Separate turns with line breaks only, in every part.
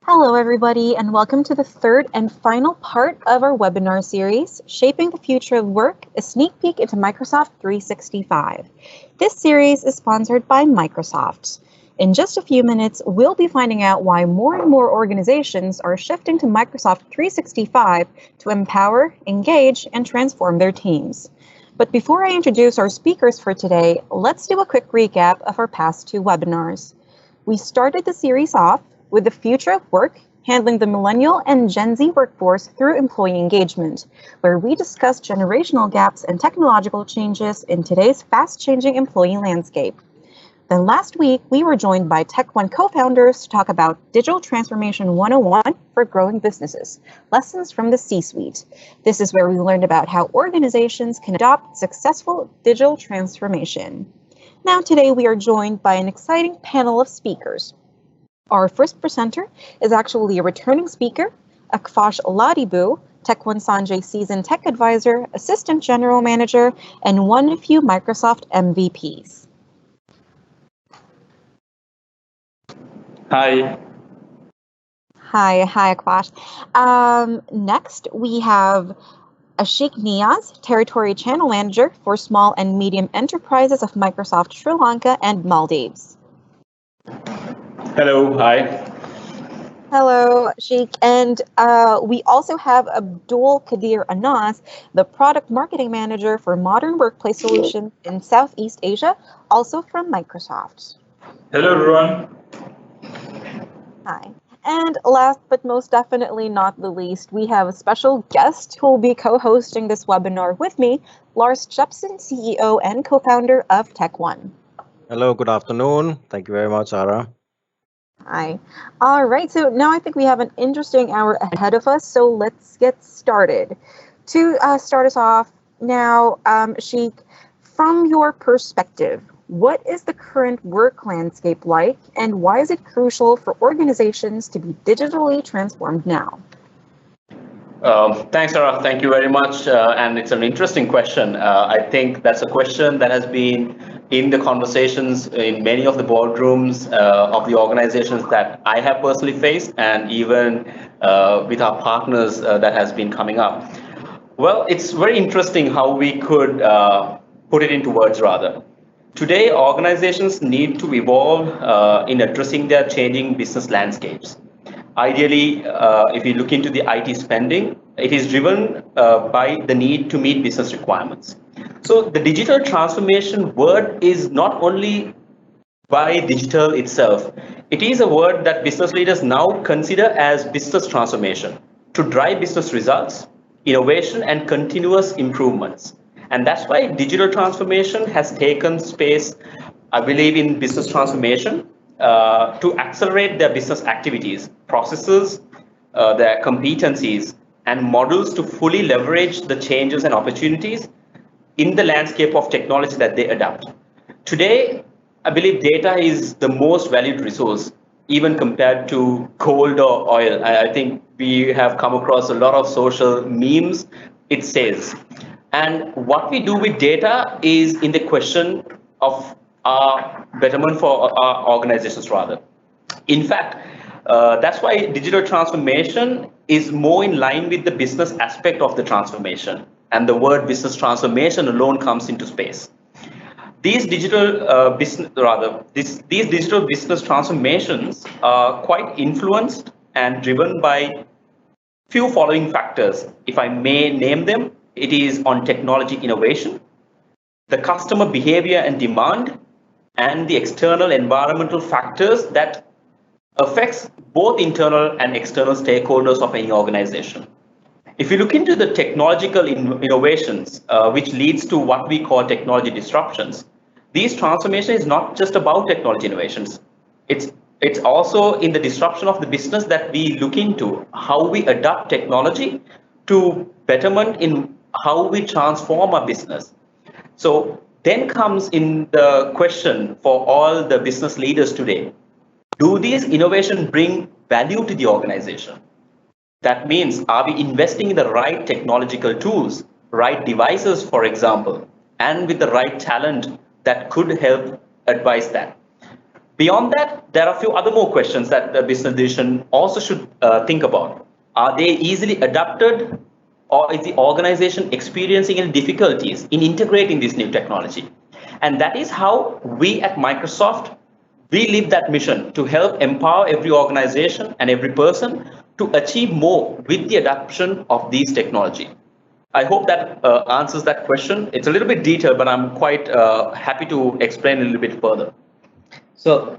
Hello, everybody, and welcome to the third and final part of our webinar series, Shaping the Future of Work, a sneak peek into Microsoft 365. This series is sponsored by Microsoft. In just a few minutes, we'll be finding out why more and more organizations are shifting to Microsoft 365 to empower, engage, and transform their teams. But before I introduce our speakers for today, let's do a quick recap of our past two webinars. We started the series off with the future of work, handling the millennial and Gen Z workforce through employee engagement, where we discussed generational gaps and technological changes in today's fast-changing employee landscape. Then last week, we were joined by TechOne co-founders to talk about Digital Transformation 101 for growing businesses, lessons from the C-suite. This is where we learned about how organizations can adopt successful digital transformation. Now today, we are joined by an exciting panel of speakers. Our first presenter is actually a returning speaker, Akfash Ladibu, TechOne Sanjay seasoned tech advisor, assistant general manager, and won a few Microsoft MVPs.
Hi.
Hi, Akfash. Next, we have Ashik Niaz, territory channel manager for small and medium enterprises of Microsoft Sri Lanka and Maldives.
Hello. Hi.
Hello, Sheikh. And we also have Abdul Kadir Anas, the product marketing manager for modern workplace solutions in Southeast Asia, also from Microsoft.
Hello, everyone.
Hi. And last but most definitely not the least, we have a special guest who will be co-hosting this webinar with me, Lars Jepsen, CEO and co-founder of TechOne.
Hello, good afternoon. Thank you very much, Sarah.
Hi. All right, so now I think we have an interesting hour ahead of us, so let's get started. To start us off now, Sheikh, from your perspective, what is the current work landscape like, and why is it crucial for organizations to be digitally transformed now?
Thanks, Sarah. Thank you very much. And it's an interesting question. I think that's a question that has been in the conversations in many of the boardrooms of the organizations that I have personally faced, and even with our partners that has been coming up. Well, it's very interesting how we could put it into words rather. Today, organizations need to evolve in addressing their changing business landscapes. Ideally, if you look into the IT spending, it is driven by the need to meet business requirements. So the digital transformation word is not only by digital itself, it is a word that business leaders now consider as business transformation to drive business results, innovation, and continuous improvements. And that's why digital transformation has taken space, I believe, in business transformation to accelerate their business activities, processes, their competencies, and models to fully leverage the changes and opportunities in the landscape of technology that they adopt. Today, I believe data is the most valued resource, even compared to gold or oil. I think we have come across a lot of social memes, it says. And what we do with data is in the question of our betterment for our organizations rather. In fact, that's why digital transformation is more in line with the business aspect of the transformation. And the word business transformation alone comes into space. These digital these digital business transformations are quite influenced and driven by few following factors. If I may name them, it is on technology innovation, the customer behavior and demand, and the external environmental factors that affects both internal and external stakeholders of any organization. If you look into the technological innovations, which leads to what we call technology disruptions, these transformation is not just about technology innovations. It's also in the disruption of the business that we look into how we adapt technology to betterment in how we transform our business. So then comes in the question for all the business leaders today, do these innovations bring value to the organization? That means, are we investing in the right technological tools, right devices, for example, and with the right talent that could help advise that? Beyond that, there are a few other more questions that the business division also should think about. Are they easily adapted, or is the organization experiencing any difficulties in integrating this new technology? And that is how we at Microsoft, we live that mission to help empower every organization and every person to achieve more with the adoption of these technology. I hope that answers that question. It's a little bit detailed, but I'm quite happy to explain a little bit further.
So,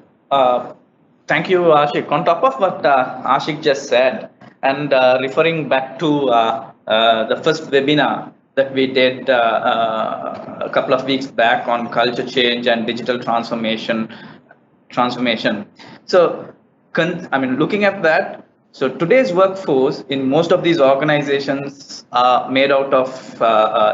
thank you, Ashik. On top of what Ashik just said, and referring back to the first webinar that we did a couple of weeks back on culture change and digital transformation. So, looking at that, so today's workforce in most of these organizations are made out of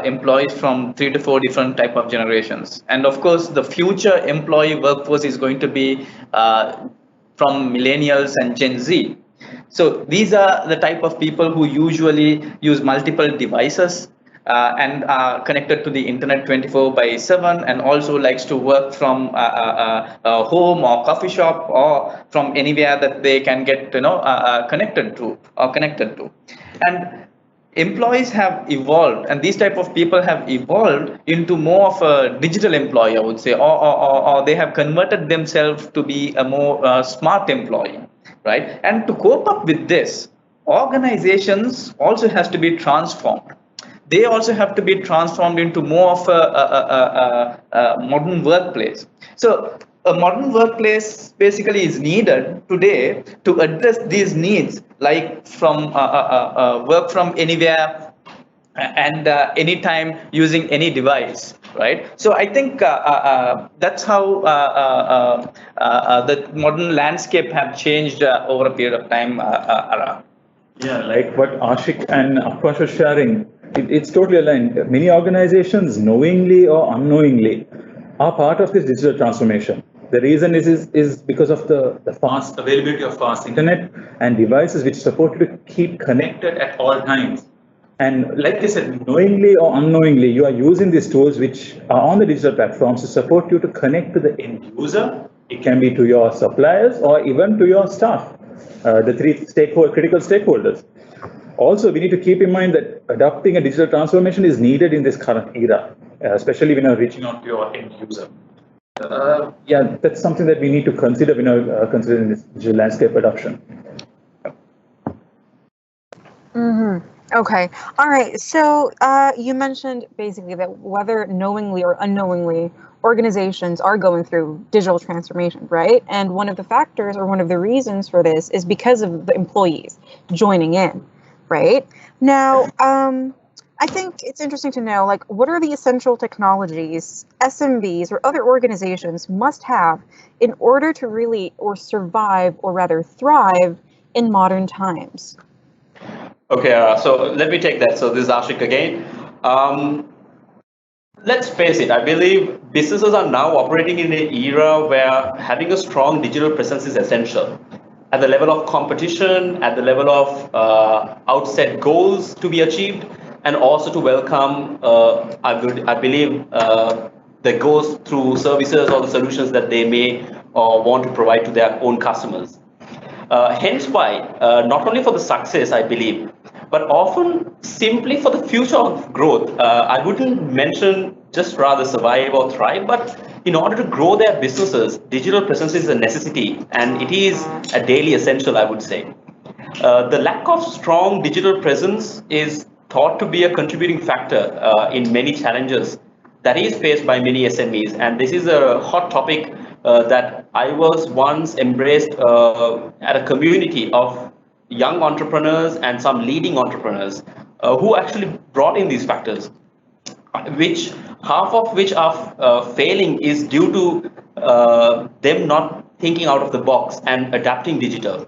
employees from 3 to 4 different type of generations. And of course, the future employee workforce is going to be from millennials and Gen Z. So these are the type of people who usually use multiple devices and are connected to the internet 24/7, and also likes to work from a home or coffee shop or from anywhere that they can get connected to. And employees have evolved, and these type of people have evolved into more of a digital employee, I would say, or they have converted themselves to be a more smart employee, right? And to cope up with this, organizations also has to be transformed. They also have to be transformed into more of a modern workplace. So a modern workplace basically is needed today to address these needs, like from work from anywhere and anytime using any device, right? So I think that's how the modern landscape have changed over a period of time, Ara.
Yeah, like what Ashik and Akash are sharing, it's totally aligned. Many organizations, knowingly or unknowingly, are part of this digital transformation. The reason is because of the fast availability of fast internet and devices which support you to keep connected at all times. And like I said, knowingly or unknowingly, you are using these tools which are on the digital platforms to support you to connect to the end user. It can be to your suppliers or even to your staff, the three critical stakeholders. Also, we need to keep in mind that adopting a digital transformation is needed in this current era, especially when you're reaching out to your end user. Yeah, that's something that we need to consider when you're considering this digital landscape adoption.
Mm-hmm. Okay. All right. So you mentioned basically that whether knowingly or unknowingly, organizations are going through digital transformation, right? And one of the factors or one of the reasons for this is because of the employees joining in, right? Now, I think it's interesting to know, like, what are the essential technologies SMBs or other organizations must have in order to really or survive or rather thrive in modern times?
Okay, so let me take that. So this is Ashik again. Let's face it, I believe businesses are now operating in an era where having a strong digital presence is essential. At the level of competition, at the level of outset goals to be achieved, and also to welcome, I believe, that goes through services or the solutions that they may want to provide to their own customers. Hence why, not only for the success, I believe, but often simply for the future of growth, I wouldn't mention just rather survive or thrive, but in order to grow their businesses, digital presence is a necessity, and it is a daily essential, I would say. The lack of strong digital presence is thought to be a contributing factor in many challenges that is faced by many SMEs, and this is a hot topic that I was once embraced at a community of young entrepreneurs and some leading entrepreneurs who actually brought in these factors, which half of which are failing is due to them not thinking out of the box and adapting digital.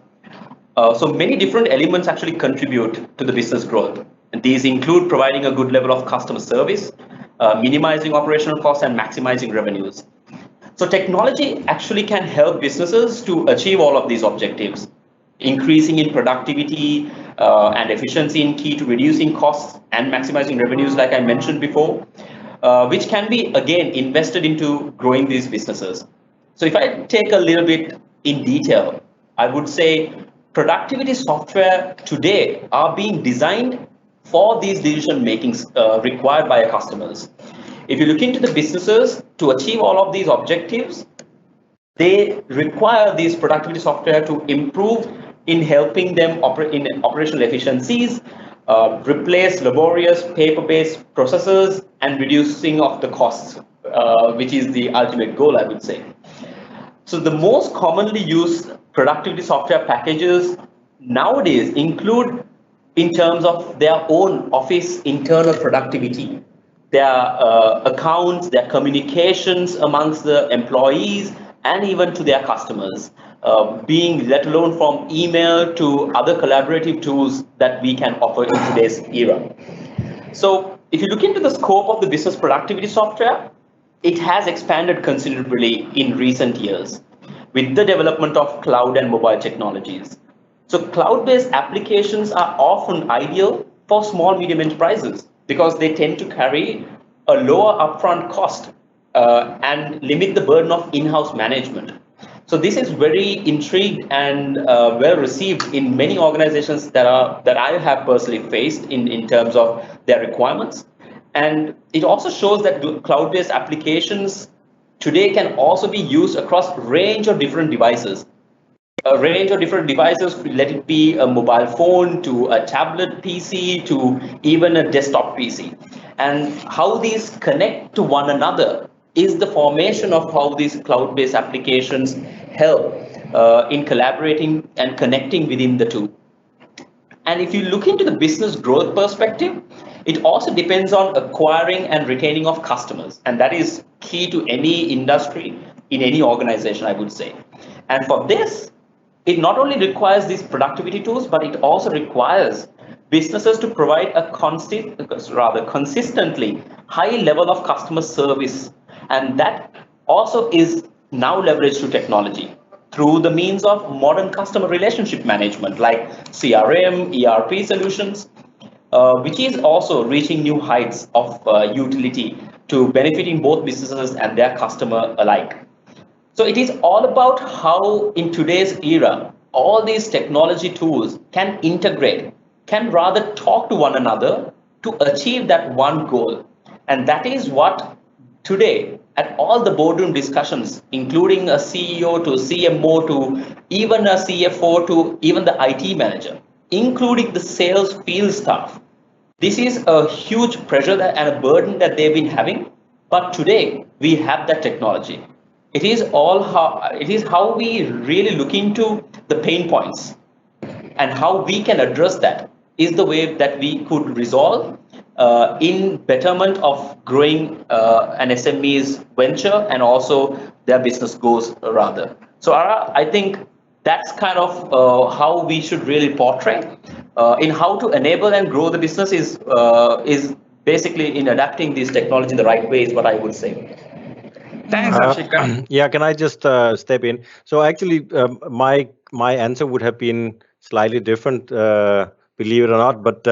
So many different elements actually contribute to the business growth. And these include providing a good level of customer service, minimizing operational costs, and maximizing revenues. So technology actually can help businesses to achieve all of these objectives. Increasing in productivity and efficiency in key to reducing costs and maximizing revenues, like I mentioned before, which can be again invested into growing these businesses. So if I take a little bit in detail, I would say productivity software today are being designed for these decision makings required by our customers. If you look into the businesses to achieve all of these objectives, they require these productivity software to improve in helping them operate in operational efficiencies, replace laborious paper-based processes, and reducing of the costs, which is the ultimate goal, I would say. So the most commonly used productivity software packages nowadays include in terms of their own office internal productivity, their accounts, their communications amongst the employees, and even to their customers, being let alone from email to other collaborative tools that we can offer in today's era. So if you look into the scope of the business productivity software, it has expanded considerably in recent years with the development of cloud and mobile technologies. So cloud-based applications are often ideal for small medium enterprises because they tend to carry a lower upfront cost and limit the burden of in-house management. So this is very intrigued and well received in many organizations that I have personally faced in terms of their requirements. And it also shows that cloud-based applications today can also be used across a range of different devices. A range of different devices, let it be a mobile phone to a tablet PC to even a desktop PC. And how these connect to one another is the formation of how these cloud-based applications help in collaborating and connecting within the two. And if you look into the business growth perspective, it also depends on acquiring and retaining of customers. And that is key to any industry, in any organization, I would say. And for this, it not only requires these productivity tools, but it also requires businesses to provide a consistently high level of customer service. And that also is now leveraged through technology through the means of modern customer relationship management like CRM, ERP solutions, which is also reaching new heights of utility to benefiting both businesses and their customer alike. So it is all about how in today's era, all these technology tools can integrate, can rather talk to one another to achieve that one goal. And that is what today at all the boardroom discussions, including a CEO to CMO to even a CFO to even the IT manager, including the sales field staff, this is a huge pressure and a burden that they've been having. But today we have that technology. It is how we really look into the pain points and how we can address that is the way that we could resolve in betterment of growing an SME's venture and also their business goals rather. So Ara, I think that's kind of how we should really portray in how to enable and grow the business is basically in adapting this technology in the right way is what I would say.
Thanks, Ashika.
Yeah, can I just step in? So actually, my answer would have been slightly different, believe it or not. But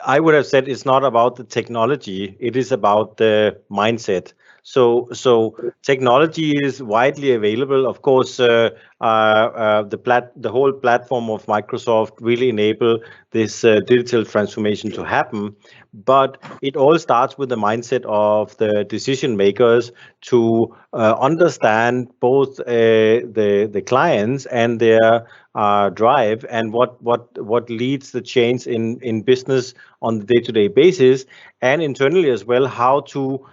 I would have said it's not about the technology; it is about the mindset. So technology is widely available. Of course, the whole platform of Microsoft really enable this digital transformation to happen. But it all starts with the mindset of the decision makers to understand both the clients and their drive and what leads the change in business on the day-to-day basis, and internally as well how to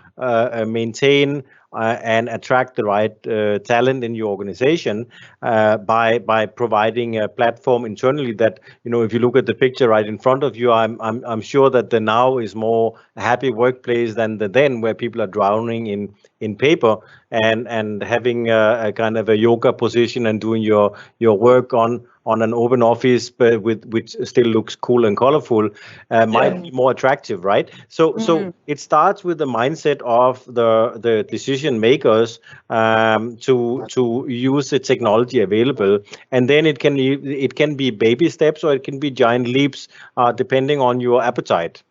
maintain and attract the right talent in your organization by providing a platform internally that, if you look at the picture right in front of you, I'm sure that the now is more a happy workplace than the then, where people are drowning in paper and having a kind of a yoga position and doing your work on an open office, but which still looks cool and colorful, might be more attractive, right? So it starts with the mindset of the decision makers to use the technology available, and then it can be baby steps or it can be giant leaps, depending on your appetite.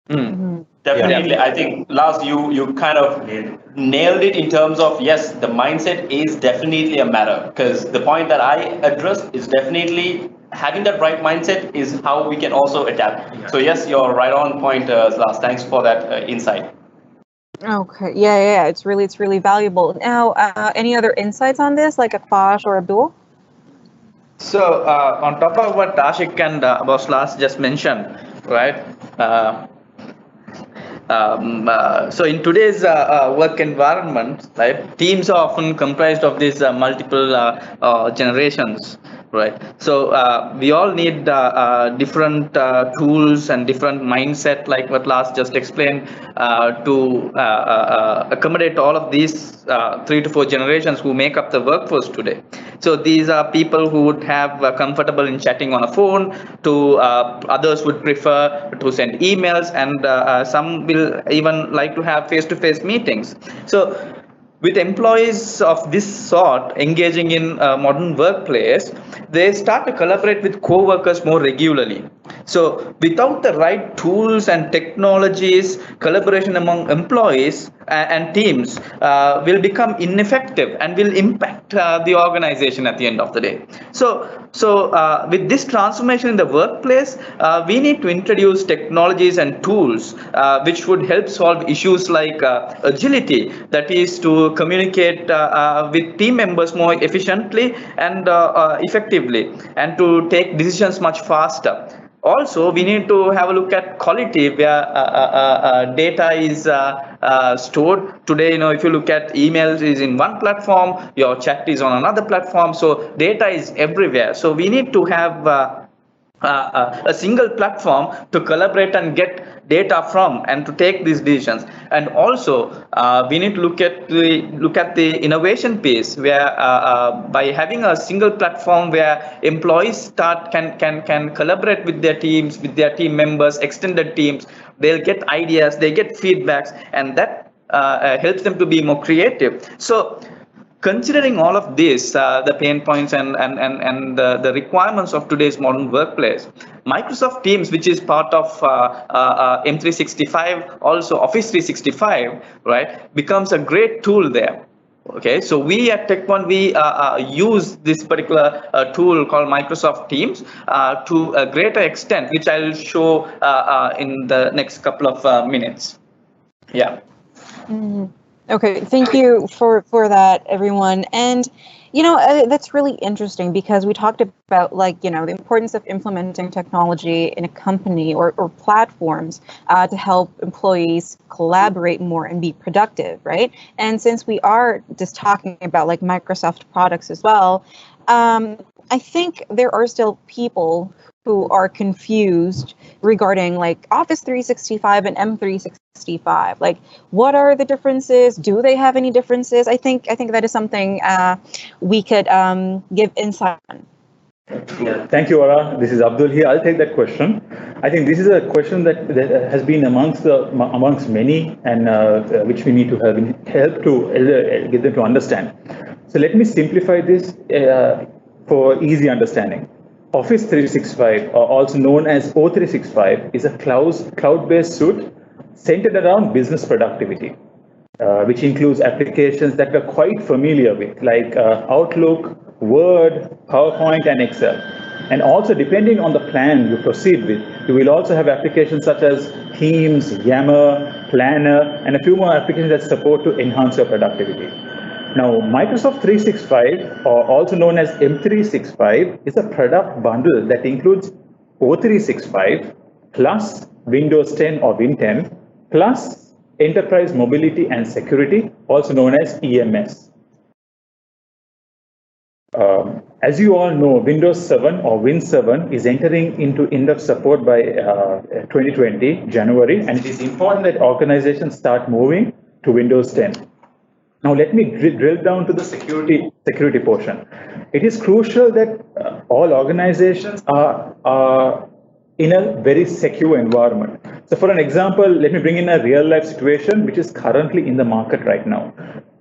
Definitely. I think, Lars, you kind of nailed it in terms of, yes, the mindset is definitely a matter, because the point that I addressed is definitely having that right mindset is how we can also adapt. So yes, you're right on point, Lars. Thanks for that insight.
Okay. Yeah. It's really valuable. Now, any other insights on this, like Akbash or Abdul?
So on top of what Ashik and Boss Lars just mentioned, right? So in today's work environment, right, teams are often comprised of these multiple generations, right? So we all need different tools and different mindset, like what Lars just explained, to accommodate all of these 3 to 4 generations who make up the workforce today. So these are people who would have comfortable in chatting on a phone, to others would prefer to send emails, and some will even like to have face-to-face meetings. So with employees of this sort engaging in a modern workplace, they start to collaborate with co-workers more regularly. So without the right tools and technologies, collaboration among employees and teams will become ineffective and will impact the organization at the end of the day. So with this transformation in the workplace, we need to introduce technologies and tools which would help solve issues like agility, that is to communicate with team members more efficiently and effectively, and to take decisions much faster. Also, we need to have a look at quality, where data is stored today. If you look at emails is in one platform, your chat is on another platform, so data is everywhere. So we need to have a single platform to collaborate and get data from, and to take these decisions. And also we need to look at the innovation piece, where by having a single platform where employees can collaborate with their teams, with their team members, extended teams, they'll get ideas, they get feedbacks, and that helps them to be more creative. So considering all of this, the pain points and the requirements of today's modern workplace, Microsoft Teams, which is part of M365, also Office 365, right, becomes a great tool there. Okay, so we at TechOne, we use this particular tool called Microsoft Teams to a greater extent, which I'll show in the next couple of minutes. Yeah.
Okay, thank you for that, everyone. And that's really interesting, because we talked about the importance of implementing technology in a company or platforms to help employees collaborate more and be productive, right? And since we are just talking about Microsoft products as well, I think there are still people who are confused regarding Office 365 and M365. What are the differences? Do they have any differences? I think that is something we could give insight on.
Yeah, thank you, Ara. This is Abdul here. I'll take that question. I think this is a question that has been amongst many, and which we need to help to get them to understand. So let me simplify this for easy understanding. Office 365, or also known as O365, is a cloud-based suite centered around business productivity, which includes applications that we're quite familiar with, like Outlook, Word, PowerPoint, and Excel. And also, depending on the plan you proceed with, you will also have applications such as Teams, Yammer, Planner, and a few more applications that support to enhance your productivity. Now, Microsoft 365, or also known as M365, is a product bundle that includes O365 plus Windows 10 or Win 10 plus Enterprise Mobility and Security, also known as EMS. As you all know, Windows 7 or Win 7 is entering into end of support by 2020, January, and it is important that organizations start moving to Windows 10. Now, let me drill down to the security portion. It is crucial that all organizations are in a very secure environment. So for an example, let me bring in a real life situation which is currently in the market right now.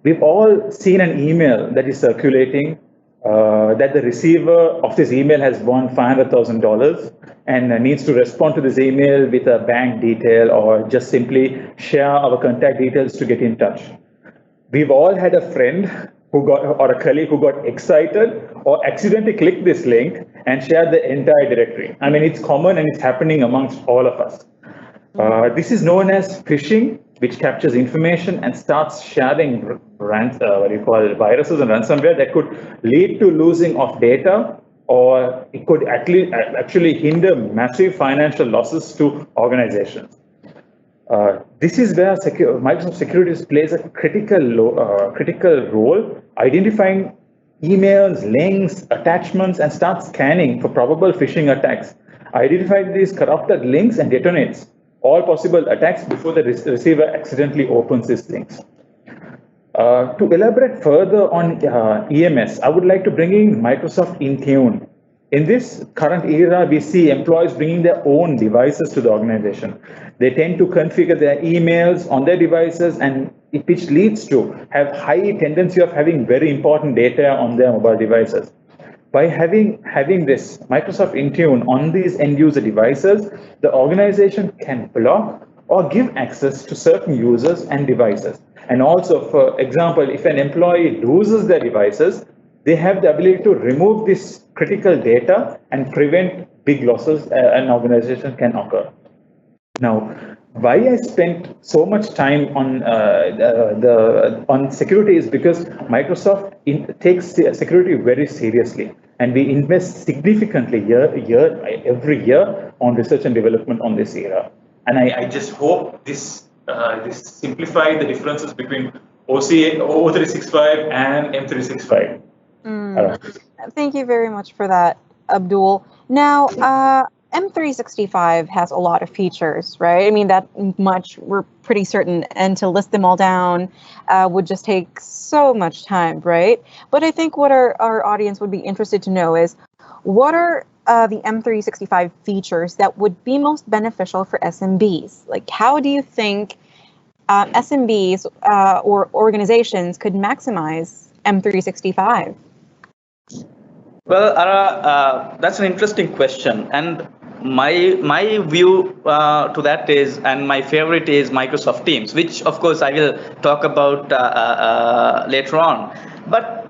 We've all seen an email that is circulating that the receiver of this email has won $500,000, and needs to respond to this email with a bank detail or just simply share our contact details to get in touch. We've all had a friend who got, or a colleague who got excited or accidentally clicked this link and shared the entire directory. I mean, it's common and it's happening amongst all of us. This is known as phishing, which captures information and starts sharing viruses and ransomware that could lead to losing of data, or it could actually hinder massive financial losses to organizations. This is where Microsoft Securities plays a critical role, identifying emails, links, attachments, and starts scanning for probable phishing attacks. Identifies these corrupted links and detonates all possible attacks before the receiver accidentally opens these links. To elaborate further on EMS, I would like to bring in Microsoft Intune. In this current era, we see employees bringing their own devices to the organization. They tend to configure their emails on their devices, and which leads to have high tendency of having very important data on their mobile devices. By having this Microsoft Intune on these end user devices, the organization can block or give access to certain users and devices. And also, for example, if an employee loses their devices, they have the ability to remove this critical data and prevent big losses an organization can occur. Now, why I spent so much time on security is because Microsoft takes security very seriously, and we invest significantly every year on research and development on this era. And I just hope this simplified the differences between O365 and M365.
Thank you very much for that, Abdul. Now, M365 has a lot of features, right? I mean, that much we're pretty certain, and to list them all down would just take so much time, right? But I think what our audience would be interested to know is, what are the M365 features that would be most beneficial for SMBs? Like, how do you think SMBs or organizations could maximize M365?
Well, Ara, that's an interesting question, and my view to that is, and my favorite is Microsoft Teams, which of course I will talk about later on. But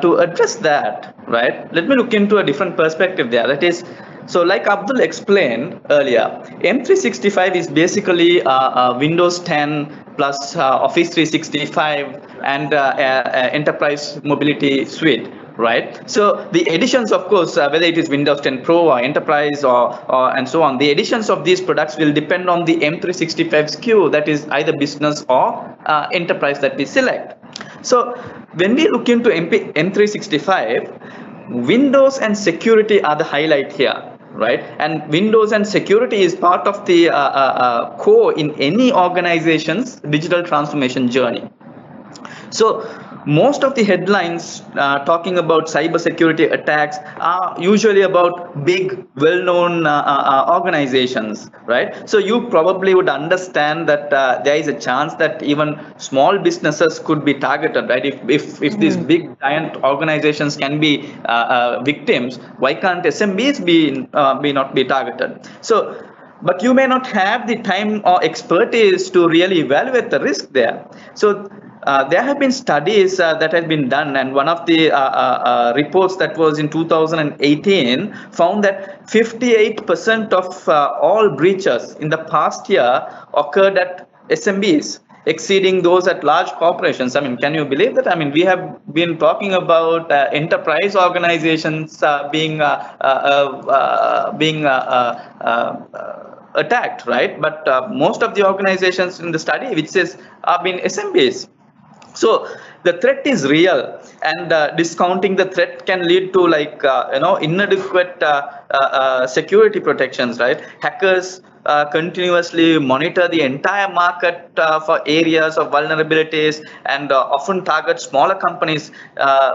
to address that, right, let me look into a different perspective there. That is, so like Abdul explained earlier, M365 is basically Windows 10 plus Office 365 and Enterprise Mobility Suite. Right. So the additions, of course, whether it is Windows 10 Pro or Enterprise or and so on, the additions of these products will depend on the M365 SKU, that is either business or enterprise that we select. So when we look into M365, Windows and security are the highlight here. Right, and Windows and security is part of the core in any organization's digital transformation journey. So most of the headlines talking about cybersecurity attacks are usually about big, well-known organizations, right? So you probably would understand that there is a chance that even small businesses could be targeted, right? If these big giant organizations can be victims, why can't SMBs be not be targeted? So, but you may not have the time or expertise to really evaluate the risk there. So there have been studies that have been done, and one of the reports that was in 2018 found that 58% of all breaches in the past year occurred at SMBs, exceeding those at large corporations. I mean, can you believe that? I mean, we have been talking about enterprise organizations being attacked, right? But most of the organizations in the study, which says, have been SMBs. So the threat is real, and discounting the threat can lead to inadequate security protections, right? Hackers continuously monitor the entire market for areas of vulnerabilities, and often target smaller companies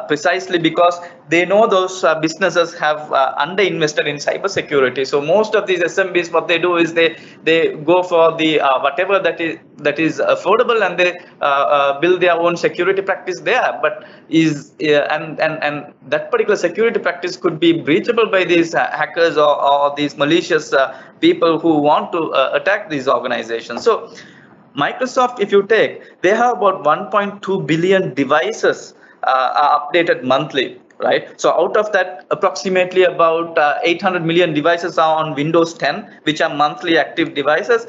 precisely because they know those businesses have underinvested in cybersecurity. So most of these SMBs, what they do is they go for the whatever that is affordable, and they build their own security practice there. But and that particular security practice could be breachable by these hackers or these malicious people who want to attack these organizations. So Microsoft, if you take, they have about 1.2 billion devices are updated monthly, right? So out of that, approximately about 800 million devices are on Windows 10, which are monthly active devices,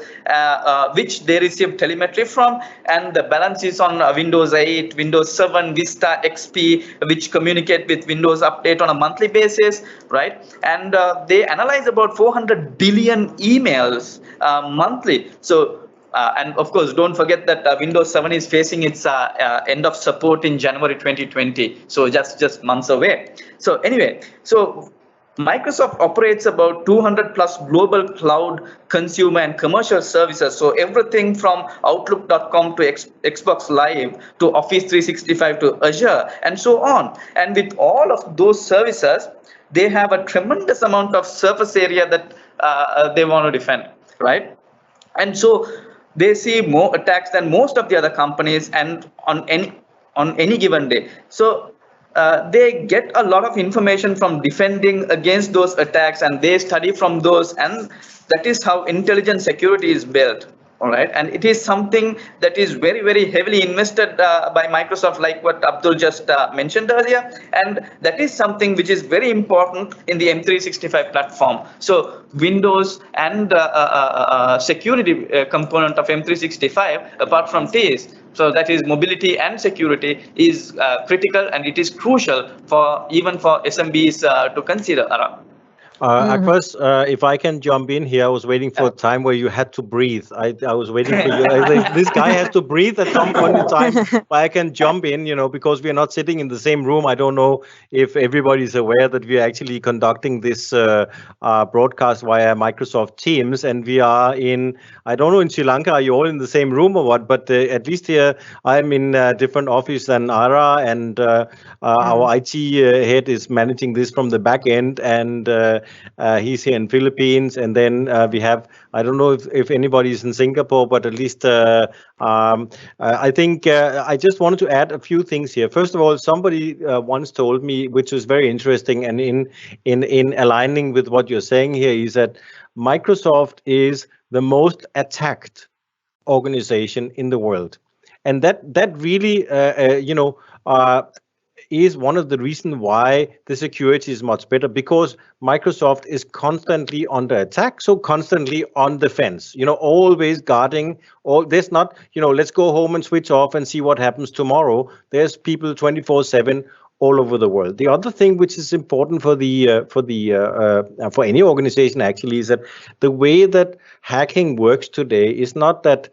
which they receive telemetry from, and the balance is on Windows 8, Windows 7, Vista, XP, which communicate with Windows Update on a monthly basis, right? And they analyze about 400 billion emails monthly. So and of course, don't forget that Windows 7 is facing its end of support in January 2020. So just months away. So anyway, so Microsoft operates about 200 plus global cloud consumer and commercial services. So everything from Outlook.com to Xbox Live to Office 365 to Azure and so on. And with all of those services, they have a tremendous amount of surface area that they want to defend, right? And so they see more attacks than most of the other companies, and on any given day. So they get a lot of information from defending against those attacks, and they study from those, and that is how intelligent security is built. All right, and it is something that is very, very heavily invested by Microsoft, like what Abdul just mentioned earlier, and that is something which is very important in the M365 platform. So Windows and security component of M365, apart from TIS, so that is mobility and security, is critical, and it is crucial for even for SMBs to consider.
Akwas, if I can jump in here, I was waiting for a time where you had to breathe. I was waiting for you. This guy has to breathe at some point in time, but I can jump in, because we are not sitting in the same room. I don't know if everybody's aware that we are actually conducting this broadcast via Microsoft Teams, and we are I don't know, in Sri Lanka, are you all in the same room or what? But at least here, I'm in a different office than Ara, and our IT head is managing this from the back end, and he's here in Philippines, and then we have, I don't know if anybody's in Singapore, but at least I think I just wanted to add a few things here. First of all, somebody once told me, which was very interesting, and in aligning with what you're saying here, is that Microsoft is the most attacked organization in the world, and that really is one of the reasons why the security is much better, because Microsoft is constantly under attack, so constantly on the fence, always guarding. There's not, let's go home and switch off and see what happens tomorrow. There's people 24/7 all over the world. The other thing which is important for any organization actually is that the way that hacking works today is not that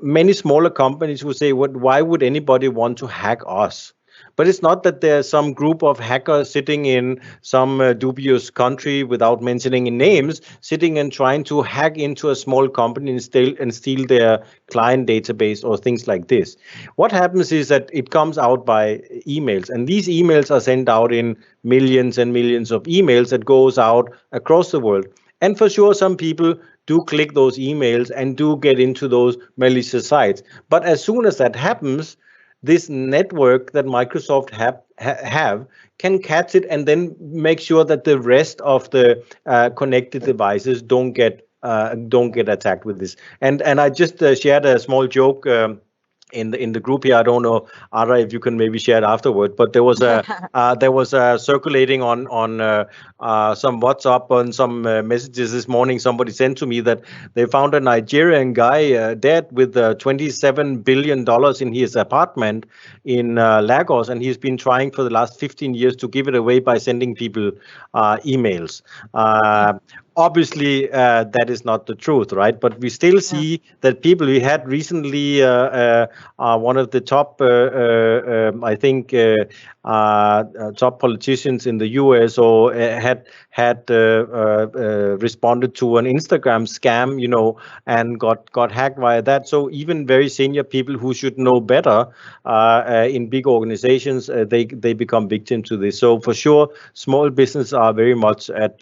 many smaller companies will say, why would anybody want to hack us? But it's not that there's some group of hackers sitting in some dubious country, without mentioning names, sitting and trying to hack into a small company and steal their client database or things like this. What happens is that it comes out by emails, and these emails are sent out in millions and millions of emails that goes out across the world. And for sure, some people do click those emails and do get into those malicious sites. But as soon as that happens, this network that Microsoft have can catch it and then make sure that the rest of the connected devices don't get attacked with this. And I just shared a small joke in the group here. I don't know, Ara, if you can maybe share it afterward. But there was a circulating on some WhatsApp and some messages this morning. Somebody sent to me that they found a Nigerian guy dead with $27 billion in his apartment in Lagos, and he's been trying for the last 15 years to give it away by sending people emails. Obviously, that is not the truth, right? But we still see that people. We had recently one of the top, I think, top politicians in the US, or had responded to an Instagram scam, and got hacked via that. So even very senior people who should know better in big organizations, they become victim to this. So for sure, small business are very much at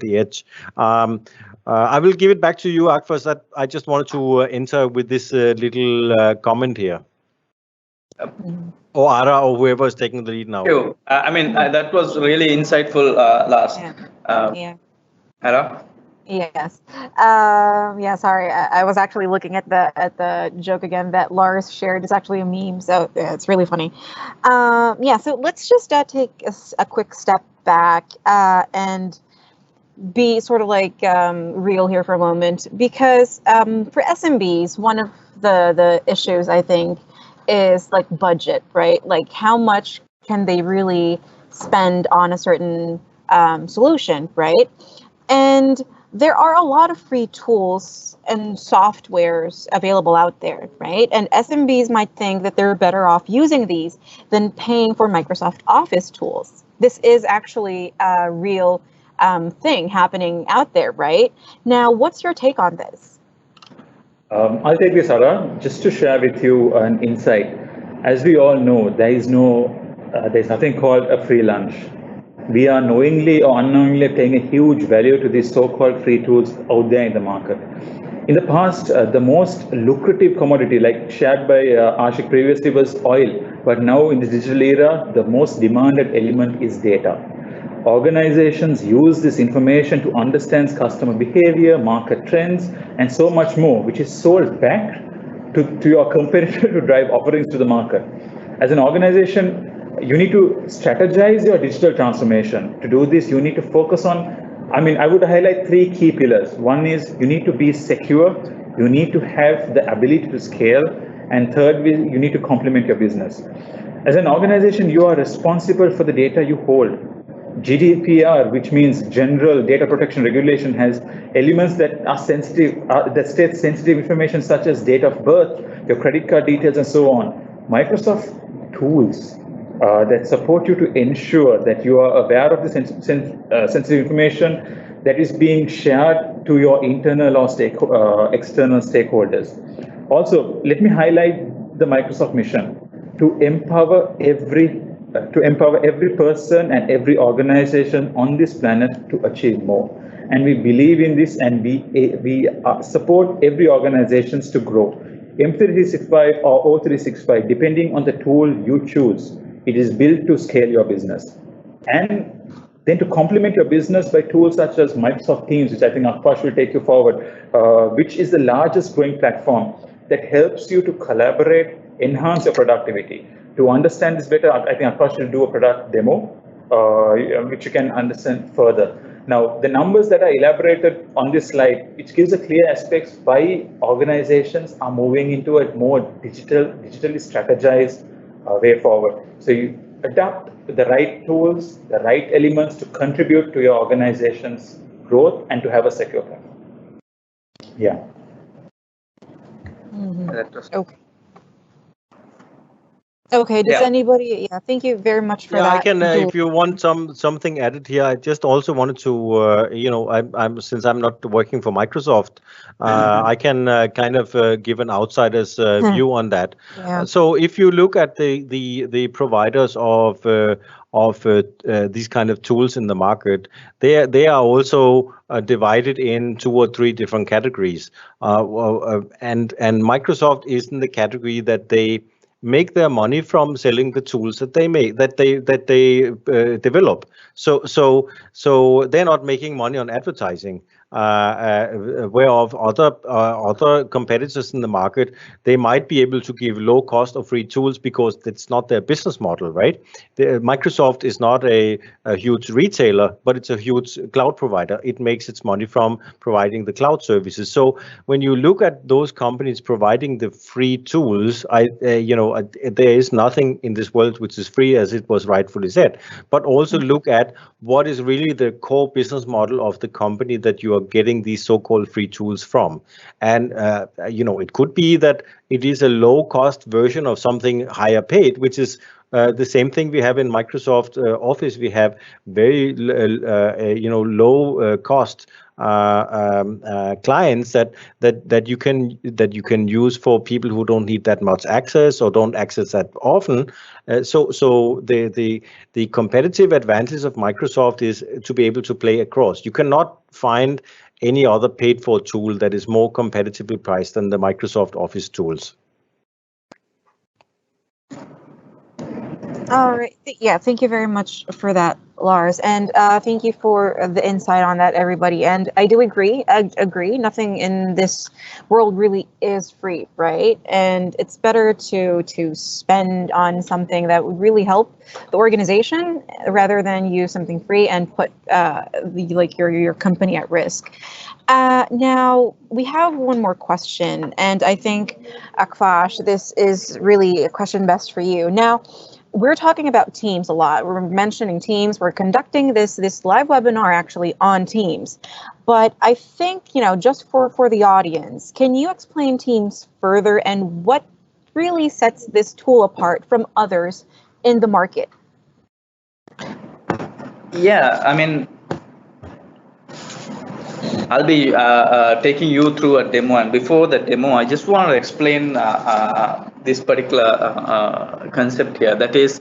the edge. I will give it back to you, Akfas. I just wanted to enter with this little comment here. Or Ara, or whoever is taking the lead now.
Thank you. That was really insightful, Lars.
Yeah.
Ara?
Yes. Sorry. I was actually looking at the joke again that Lars shared. It's actually a meme, so it's really funny. So let's just take a quick step back and be sort of like real here for a moment, because for SMBs, one of the issues, I think, is like budget, right? Like how much can they really spend on a certain solution, right? And there are a lot of free tools and softwares available out there, right? And SMBs might think that they're better off using these than paying for Microsoft Office tools. This is actually a real thing happening out there, right? Now, what's your take on this?
I'll take this, Ara, just to share with you an insight. As we all know, there's nothing called a free lunch. We are knowingly or unknowingly paying a huge value to these so-called free tools out there in the market. In the past, the most lucrative commodity, like shared by Ashik previously, was oil. But now in the digital era, the most demanded element is data. Organizations use this information to understand customer behavior, market trends, and so much more, which is sold back to your competitor to drive offerings to the market. As an organization, you need to strategize your digital transformation. To do this, you need to focus on, I would highlight 3 key pillars. One is you need to be secure, you need to have the ability to scale, and third, you need to complement your business. As an organization, you are responsible for the data you hold. GDPR, which means General Data Protection Regulation, has elements that are sensitive, that state sensitive information such as date of birth, your credit card details, and so on. Microsoft tools that support you to ensure that you are aware of the sensitive information that is being shared to your internal or external stakeholders. Also, let me highlight the Microsoft mission to empower every person and every organization on this planet to achieve more. And we believe in this, and we support every organization to grow. M365 or O365, depending on the tool you choose, it is built to scale your business. And then to complement your business by tools such as Microsoft Teams, which I think Akash will take you forward, which is the largest growing platform that helps you to collaborate, enhance your productivity. To understand this better, I think Akash will do a product demo, which you can understand further. Now, the numbers that are elaborated on this slide, which gives a clear aspects why organizations are moving into a more digitally strategized way forward. So you adapt the right tools, the right elements to contribute to your organization's growth and to have a secure platform. Yeah.
Okay. Okay, does anybody, thank you very much for that.
I can, if you want something added here, I just also wanted to, I'm since I'm not working for Microsoft, I can kind of give an outsider's view on that.
Yeah.
So if you look at the providers of these kind of tools in the market, they are also divided in 2 or 3 different categories, and Microsoft is in the category that they make their money from selling the tools that they develop. So they're not making money on advertising. Whereof other competitors in the market, they might be able to give low cost of free tools because it's not their business model, right? Microsoft is not a huge retailer, but it's a huge cloud provider. It makes its money from providing the cloud services. So when you look at those companies providing the free tools, there is nothing in this world which is free, as it was rightfully said. But also look at what is really the core business model of the company that you are getting these so-called free tools from. And it could be that it is a low-cost version of something higher paid, which is The same thing we have in Microsoft Office. We have very low cost clients that you can use for people who don't need that much access or don't access that often. So the competitive advantage of Microsoft is to be able to play across. You cannot find any other paid for tool that is more competitively priced than the Microsoft Office tools.
All right. Yeah, thank you very much for that, Lars. And thank you for the insight on that, everybody. And I do agree. Nothing in this world really is free, right? And it's better to spend on something that would really help the organization rather than use something free and put your company at risk. Now, we have one more question. And I think, Akvash, this is really a question best for you. Now, we're talking about Teams a lot. We're mentioning Teams. We're conducting this live webinar actually on Teams. But I think, just for the audience, can you explain Teams further and what really sets this tool apart from others in the market?
Yeah, I mean, I'll be taking you through a demo, and before the demo, I just want to explain this particular concept here. That is,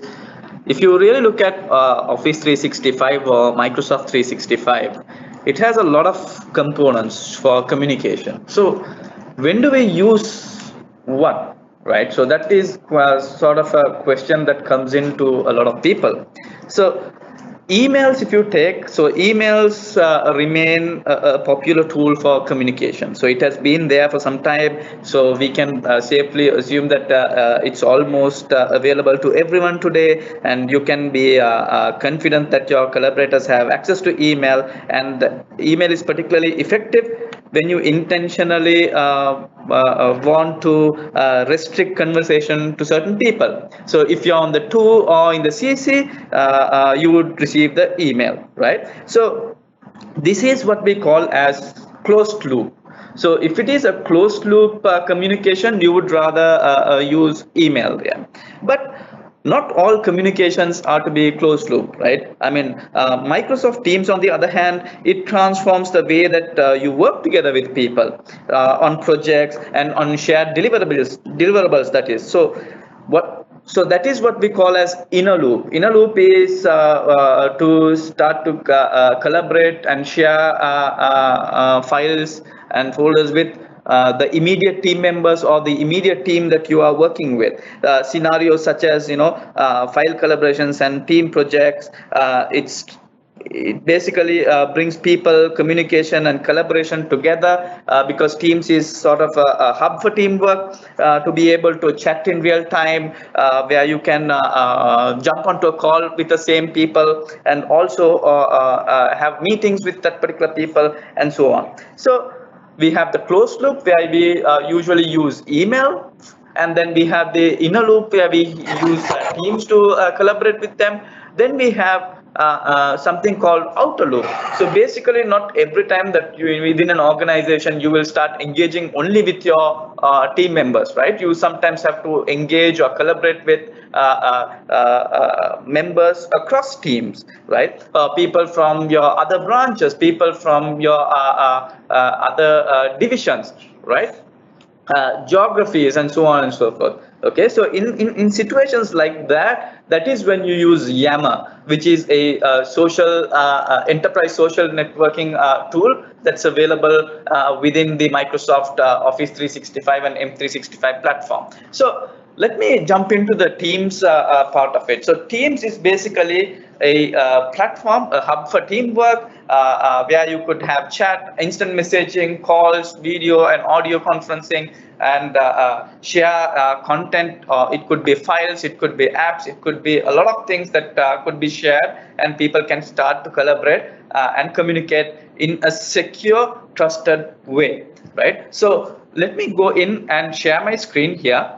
if you really look at Office 365 or Microsoft 365, it has a lot of components for communication. So when do we use what, right? So that is sort of a question that comes into a lot of people. So emails, if you take, so emails remain a popular tool for communication. So it has been there for some time. So we can safely assume that it's almost available to everyone today. And you can be confident that your collaborators have access to email. And email is particularly effective when you intentionally want to restrict conversation to certain people. So if you're on the tool or in the CC, you would receive the email, right? So this is what we call as closed loop. So if it is a closed loop communication, you would rather use email there. But not all communications are to be closed loop, right? I mean, Microsoft Teams, on the other hand, it transforms the way that you work together with people on projects and on shared deliverables, that is. So that is what we call as inner loop. Inner loop is to start to collaborate and share files and folders with the immediate team members or the immediate team that you are working with. Scenarios such as file collaborations and team projects. It basically brings people, communication and collaboration together because Teams is sort of a hub for teamwork to be able to chat in real time, where you can jump onto a call with the same people and also have meetings with that particular people and so on. So we have the closed loop where we usually use email, and then we have the inner loop where we use Teams to collaborate with them. Then we have something called outer loop. So basically, not every time that you within an organization you will start engaging only with your team members, right? You sometimes have to engage or collaborate with members across teams, right? People from your other branches, people from your other divisions, right? Geographies and so on and so forth. Okay, so in situations like that, that is when you use Yammer, which is a social enterprise social networking tool that's available within the Microsoft Office 365 and M365 platform. So let me jump into the Teams part of it. So Teams is basically a platform, a hub for teamwork, where you could have chat, instant messaging, calls, video and audio conferencing, and share content. It could be files, it could be apps, it could be a lot of things that could be shared, and people can start to collaborate and communicate in a secure, trusted way, right? So let me go in and share my screen here.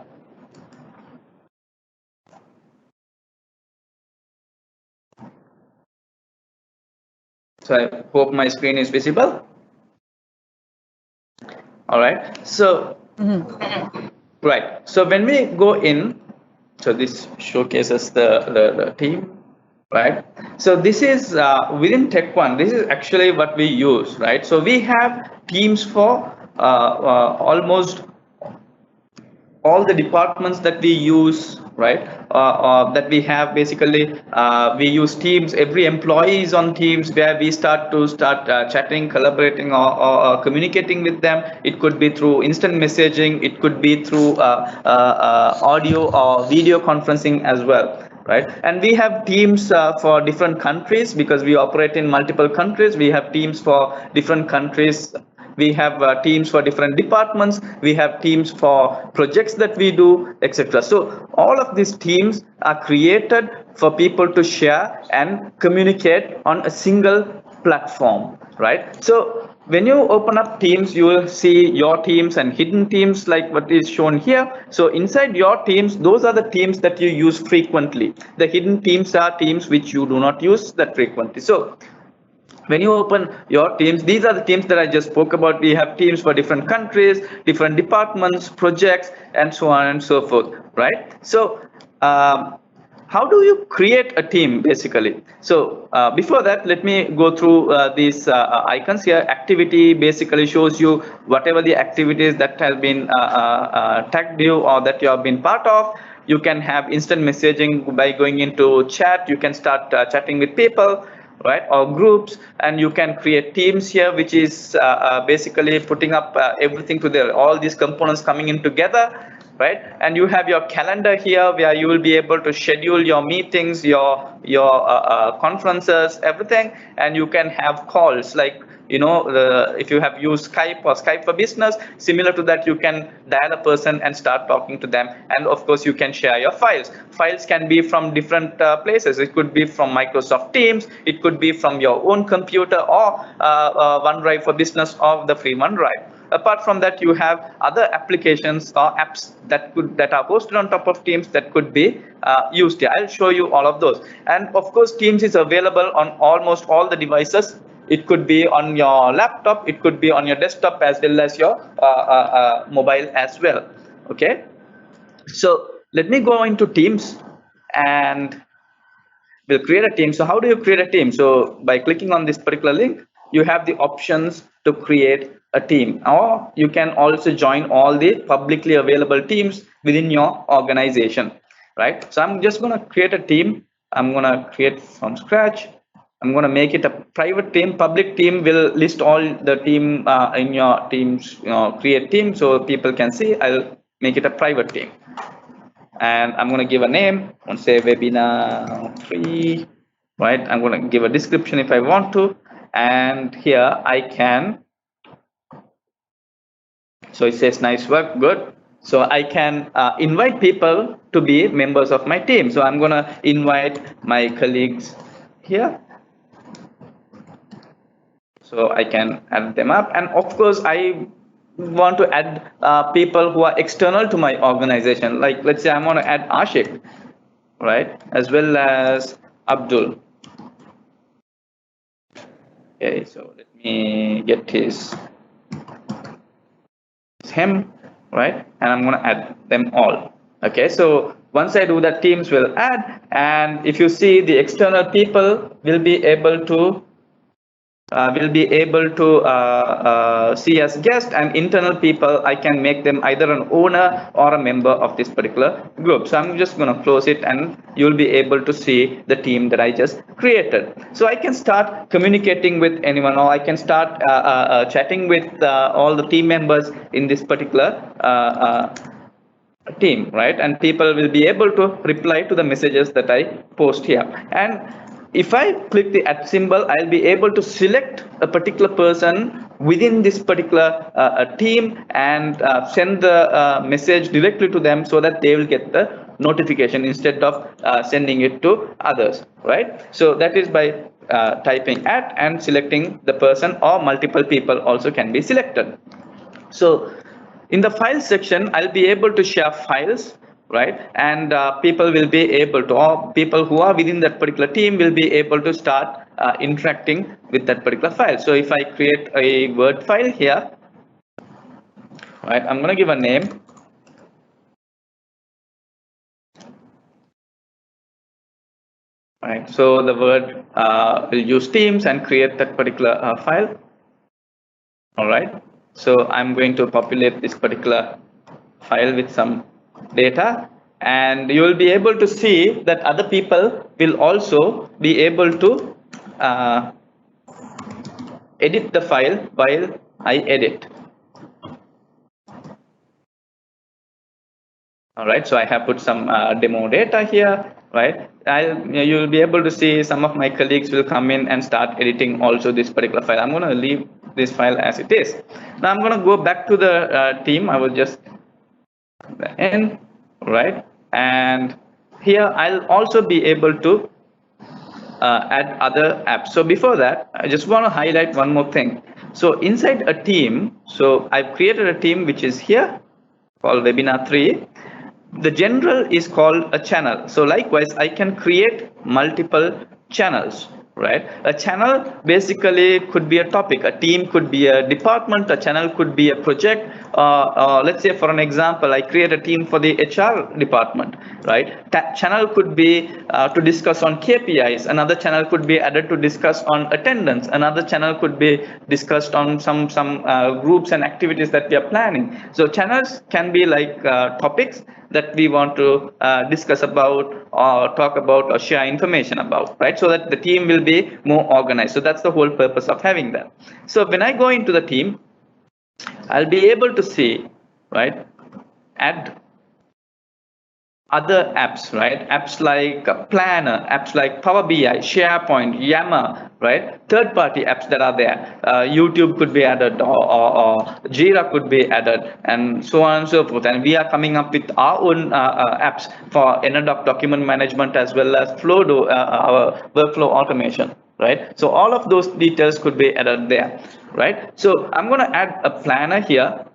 So I hope my screen is visible. All right. So, right. So when we go in, So this showcases the team, right? So this is within Tech1, this is actually what we use, right? So we have teams for almost all the departments that we use, right? That we have basically, we use Teams. Every employee is on Teams, where we start chatting, collaborating, or communicating with them. It could be through instant messaging. It could be through audio or video conferencing as well. Right, and we have teams for different countries because we operate in multiple countries. We have teams for different countries. We have teams for different departments. We have teams for projects that we do, etc. So all of these teams are created for people to share and communicate on a single platform, right? So when you open up Teams, you will see your teams and hidden teams like what is shown here. So inside your teams, those are the teams that you use frequently. The hidden teams are teams which you do not use that frequently. So when you open your teams, these are the teams that I just spoke about. We have teams for different countries, different departments, projects, and so on and so forth, right? So how do you create a team basically? So before that, let me go through these icons here. Activity basically shows you whatever the activities that have been tagged you or that you have been part of. You can have instant messaging by going into chat. You can start chatting with people, right, or groups, and you can create teams here, which is basically putting up everything together, all these components coming in together, right? And you have your calendar here where you will be able to schedule your meetings, your conferences, everything. And you can have calls like, if you have used Skype or Skype for Business, similar to that, you can dial a person and start talking to them. And of course, you can share your files. Files can be from different places. It could be from Microsoft Teams. It could be from your own computer, or OneDrive for Business, or the free OneDrive. Apart from that, you have other applications or apps that are hosted on top of Teams that could be used here. I'll show you all of those. And of course, Teams is available on almost all the devices. It could be on your laptop, it could be on your desktop, as well as your mobile as well. Okay, so let me go into Teams and we'll create a team. So how do you create a team? So by clicking on this particular link, you have the options to create a team, or you can also join all the publicly available teams within your organization, right? So I'm just going to create a team. I'm going to create from scratch. I'm going to make it a private team. Public team will list all the team in your teams, create team, so people can see. I'll make it a private team. And I'm going to give a name. I'm going to say webinar 3, right? I'm going to give a description if I want to. And here I can, so it says nice work, good. So I can invite people to be members of my team. So I'm going to invite my colleagues here. So I can add them up. And of course, I want to add people who are external to my organization. Like, let's say I want to add Ashik, right? As well as Abdul. Okay, so let me get him, right? And I'm going to add them all. Okay, so once I do that, teams will add. And if you see, the external people will be able to see as guest, and internal people, I can make them either an owner or a member of this particular group. So I'm just going to close it, and you'll be able to see the team that I just created. So I can start communicating with anyone, or I can start chatting with all the team members in this particular team, right? And people will be able to reply to the messages that I post here. And if I click the @ symbol, I'll be able to select a particular person within this particular team and send the message directly to them, so that they will get the notification instead of sending it to others, right? So that is by typing @ and selecting the person, or multiple people also can be selected. So in the file section, I'll be able to share files, right? And people will be able to, or people who are within that particular team will be able to start interacting with that particular file. So if I create a Word file here, right, I'm going to give a name. Right. So the word will use Teams and create that particular file. All right. So I'm going to populate this particular file with some data, and you will be able to see that other people will also be able to uh, edit the file while I edit. All right, so I have put some demo data here, right? You will be able to see some of my colleagues will come in and start editing also this particular file. I'm going to leave this file as it is. Now I'm going to go back to the team. I will just in, right? And here I'll also be able to add other apps. So before that, I just want to highlight one more thing. So inside a team, so I've created a team which is here called webinar 3. The general is called a channel. So likewise, I can create multiple channels, right? A channel basically could be a topic, a team could be a department, a channel could be a project. Let's say for an example, I create a team for the HR department, right? That channel could be to discuss on KPIs. Another channel could be added to discuss on attendance. Another channel could be discussed on some groups and activities that we are planning. So channels can be like topics that we want to discuss about or talk about or share information about, right? So that the team will be more organized. So that's the whole purpose of having that. So when I go into the team, I'll be able to see, right, add other apps, right? Apps like Planner, apps like Power BI, SharePoint, Yammer, right? Third-party apps that are there. YouTube could be added, or Jira could be added, and so on and so forth. And we are coming up with our own apps for Enodoc document management as well as Flowdo, our workflow automation, right? So all of those details could be added there, right? So I'm going to add a planner here.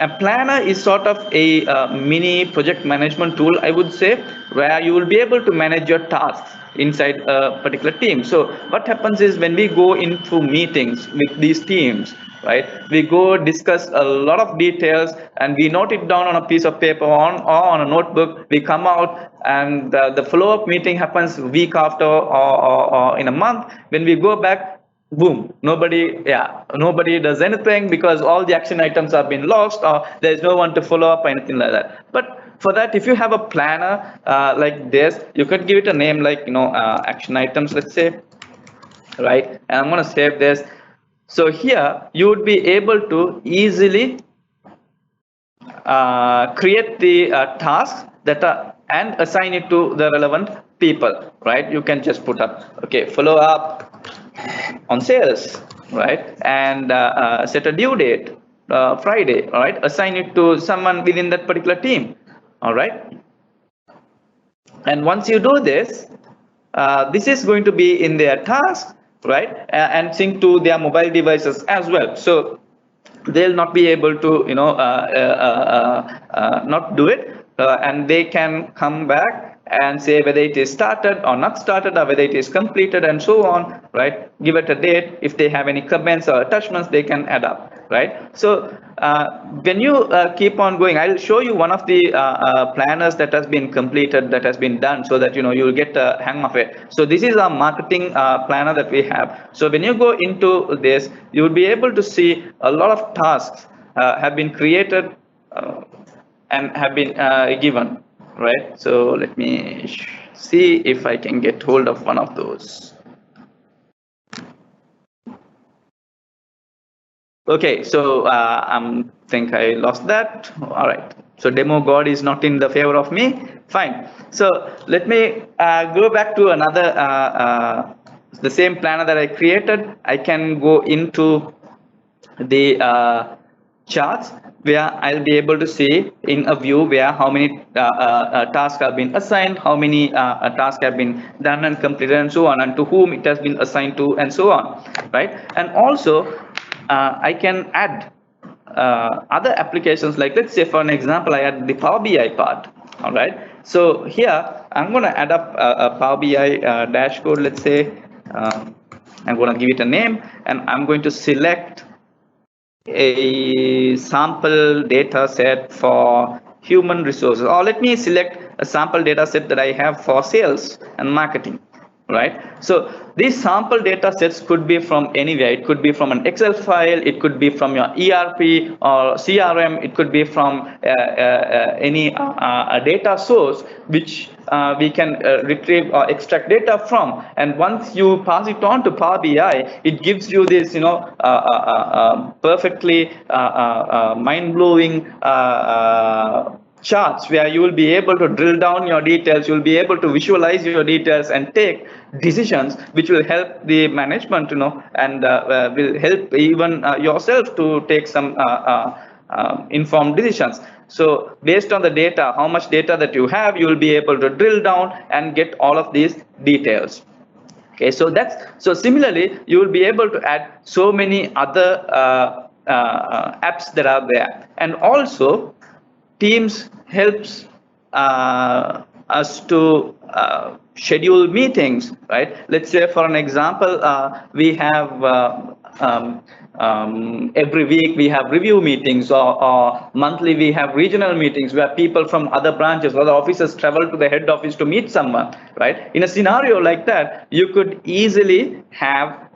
A planner is sort of a mini project management tool, I would say, where you will be able to manage your tasks inside a particular team. So what happens is when we go into meetings with these teams, right, we go discuss a lot of details and we note it down on a piece of paper or on a notebook. We come out and the follow-up meeting happens a week after or in a month. When we go back, boom, nobody does anything because all the action items have been lost or there's no one to follow up or anything like that. But for that, if you have a planner like this, you could give it a name like action items, let's say, right? And I'm going to save this. So here you would be able to easily create the tasks that are and assign it to the relevant people, right? You can just put up, okay, follow up on sales, right? And set a due date, Friday, all right? Assign it to someone within that particular team, all right? And once you do this, this is going to be in their task, right? And sync to their mobile devices as well. So they'll not be able to, not do it, and they can come back and say whether it is started or not started or whether it is completed and so on, right? Give it a date. If they have any comments or attachments, they can add up, right? So when you keep on going, I'll show you one of the planners that has been completed, that has been done, so that you'll get a hang of it. So this is our marketing planner that we have. So when you go into this, you will be able to see a lot of tasks have been created and have been given, right? So let me see if I can get hold of one of those. Okay, so I think I lost that. All right. So demo God is not in the favor of me. Fine. So let me go back to another, the same planner that I created. I can go into the charts where I'll be able to see in a view where how many tasks have been assigned, how many tasks have been done and completed and so on, and to whom it has been assigned to and so on, right? And also I can add other applications, like let's say for an example, I add the Power BI part, all right? So here I'm going to add up a Power BI dashboard, let's say. I'm going to give it a name and I'm going to select a sample data set for human resources, or let me select a sample data set that I have for sales and marketing, right? So these sample data sets could be from anywhere. It could be from an Excel file, it could be from your ERP or CRM, it could be from any data source which we can retrieve or extract data from. And once you pass it on to Power BI, it gives you this, perfectly mind-blowing charts where you will be able to drill down your details, you'll be able to visualize your details and take decisions which will help the management, and will help even yourself to take some informed decisions. So based on the data, how much data that you have, you will be able to drill down and get all of these details. Okay, so similarly, you will be able to add so many other apps that are there. And also, Teams helps us to schedule meetings, right? Let's say, for an example, we have every week we have review meetings, or monthly we have regional meetings where people from other branches, other offices travel to the head office to meet someone, right? In a scenario like that, you could easily have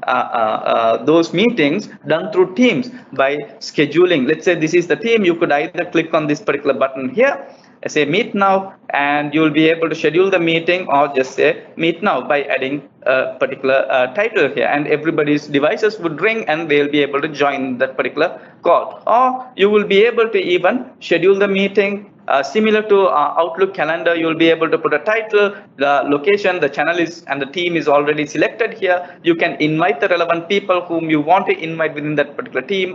those meetings done through Teams by scheduling. Let's say this is the team, you could either click on this particular button here, say meet now, and you'll be able to schedule the meeting, or just say meet now by adding a particular title here, and everybody's devices would ring and they'll be able to join that particular call. Or you will be able to even schedule the meeting similar to Outlook calendar. You'll be able to put a title, the location, the channel is, and the team is already selected here. You can invite the relevant people whom you want to invite within that particular team,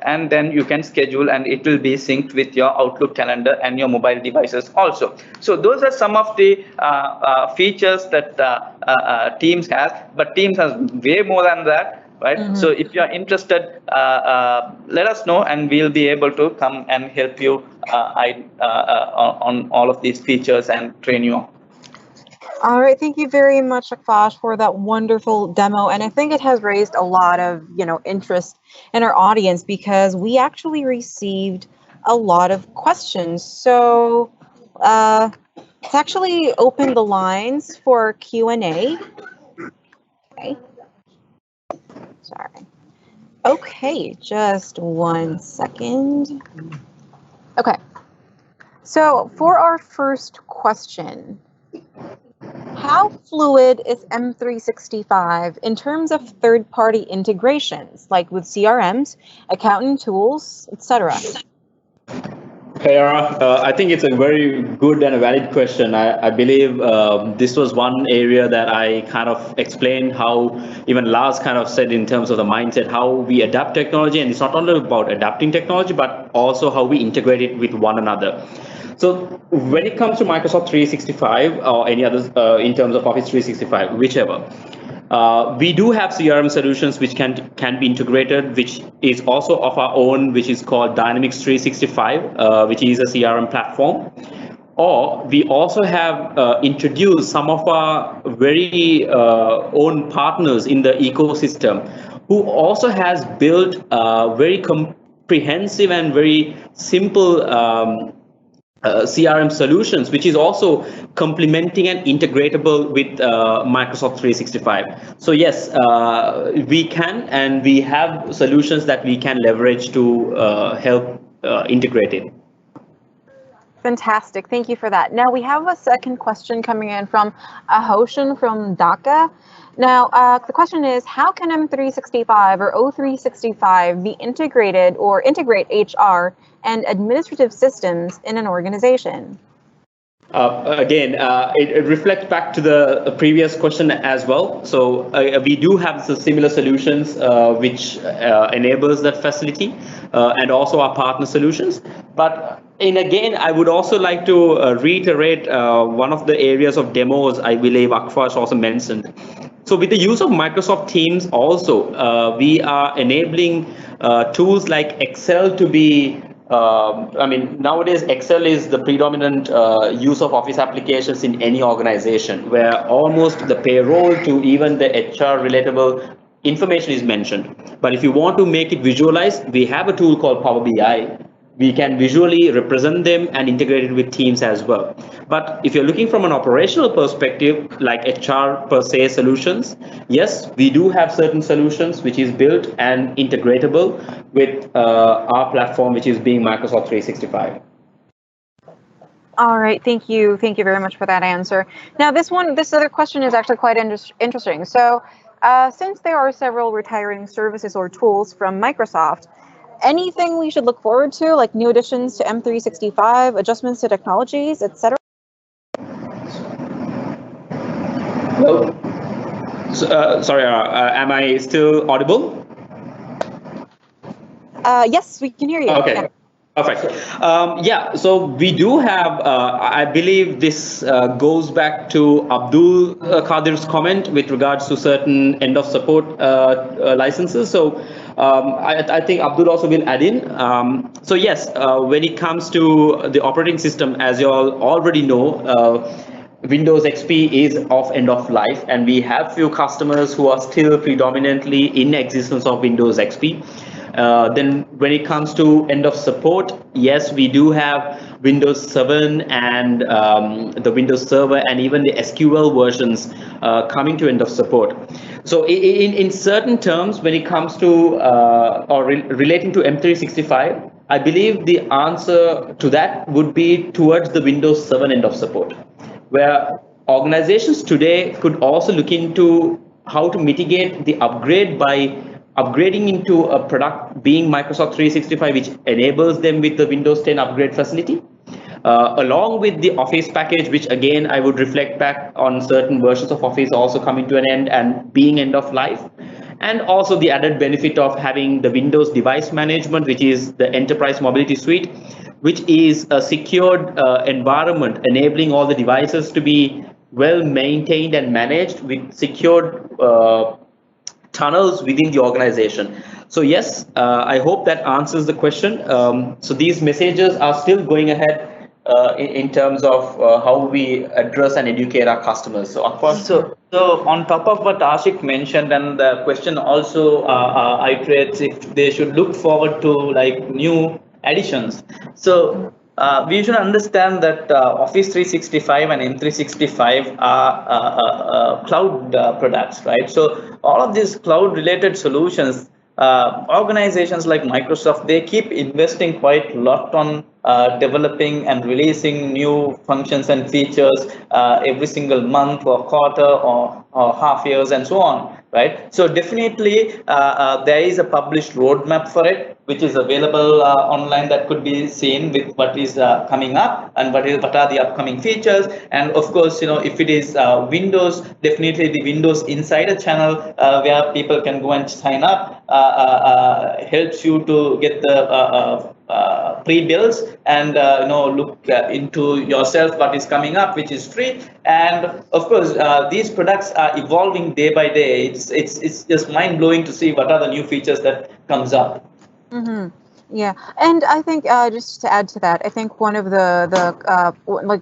and then you can schedule, and it will be synced with your Outlook calendar and your mobile devices also. So those are some of the features that Teams has, but Teams has way more than that, right? Mm-hmm. So if you are interested, let us know, and we'll be able to come and help you on all of these features and train you on.
All right, thank you very much, Akvash, for that wonderful demo. And I think it has raised a lot of, interest in our audience, because we actually received a lot of questions. So let's actually open the lines for Q&A. Okay. Sorry. Okay, just 1 second. Okay. So for our first question, how fluid is M365 in terms of third-party integrations, like with CRMs, accounting tools, etc.?
Hey, Ara, I think it's a very good and a valid question. I believe this was one area that I kind of explained how even Lars kind of said in terms of the mindset, how we adapt technology. And it's not only about adapting technology, but also how we integrate it with one another. So when it comes to Microsoft 365 or any others in terms of Office 365, whichever, we do have CRM solutions which can be integrated, which is also of our own, which is called Dynamics 365, which is a CRM platform. Or we also have introduced some of our very own partners in the ecosystem who also has built very comprehensive and very simple CRM solutions, which is also complementing and integratable with Microsoft 365. So yes, we can, and we have solutions that we can leverage to help integrate it.
Fantastic. Thank you for that. Now we have a second question coming in from Ahoshan from Dhaka. Now, the question is, how can M365 or O365 be integrated or integrate HR and administrative systems in an organization?
Again, it reflects back to the previous question as well. So we do have some similar solutions which enables that facility and also our partner solutions. But again, I would also like to reiterate one of the areas of demos I believe Akvash also mentioned. So with the use of Microsoft Teams also, we are enabling tools like Excel to be nowadays Excel is the predominant use of Office applications in any organization, where almost the payroll to even the HR relatable information is mentioned. But if you want to make it visualized, we have a tool called Power BI, we can visually represent them and integrate it with Teams as well. But if you're looking from an operational perspective, like HR per se solutions, yes, we do have certain solutions which is built and integratable with our platform, which is being Microsoft 365.
All right, thank you very much for that answer. Now, this other question is actually quite interesting. So, since there are several retiring services or tools from Microsoft, anything we should look forward to, like new additions to M365, adjustments to technologies, etc.?
Hello. Sorry, am I still audible?
Yes, we can hear you.
Okay.
Yeah.
Perfect. Yeah, so we do have, I believe this goes back to Abdul Qadir's comment with regards to certain end of support licenses. So I think Abdul also will add in. So yes, when it comes to the operating system, as you all already know, Windows XP is of end of life, and we have few customers who are still predominantly in existence of Windows XP. Then when it comes to end of support, yes, we do have Windows 7 and the Windows Server and even the SQL versions coming to end of support. So in certain terms, when it comes to relating to M365, I believe the answer to that would be towards the Windows 7 end of support, where organizations today could also look into how to mitigate the upgrade by upgrading into a product being Microsoft 365, which enables them with the Windows 10 upgrade facility, along with the Office package, which again, I would reflect back on certain versions of Office also coming to an end and being end of life. And also the added benefit of having the Windows device management, which is the Enterprise Mobility Suite, which is a secured environment, enabling all the devices to be well maintained and managed with secured tunnels within the organization. So yes, I hope that answers the question. So these messages are still going ahead in terms of how we address and educate our customers. So of course.
So on top of what Ashik mentioned, and the question also iterates if they should look forward to like new additions. So we should understand that Office 365 and M365 are cloud products, right? So all of these cloud related solutions, organizations like Microsoft, they keep investing quite a lot on developing and releasing new functions and features every single month or quarter or half years and so on, right? So definitely there is a published roadmap for it, which is available online, that could be seen with what is coming up and what are the upcoming features. And of course, if it is Windows, definitely the Windows Insider channel where people can go and sign up helps you to get the pre-builds and look into yourself what is coming up, which is free. And of course, these products are evolving day by day. It's just mind-blowing to see what are the new features that comes up.
Mm-hmm. Yeah, and I think just to add to that, I think one of the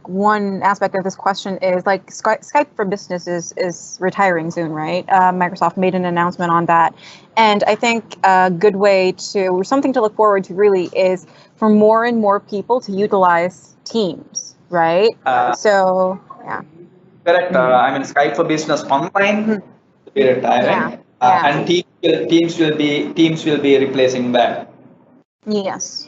one aspect of this question is like Skype for Business is retiring soon, right? Microsoft made an announcement on that, and I think a good way to, or something to look forward to really, is for more and more people to utilize Teams, right? So yeah.
Correct. Skype for Business Online will be retiring, and Teams will be replacing that.
Yes.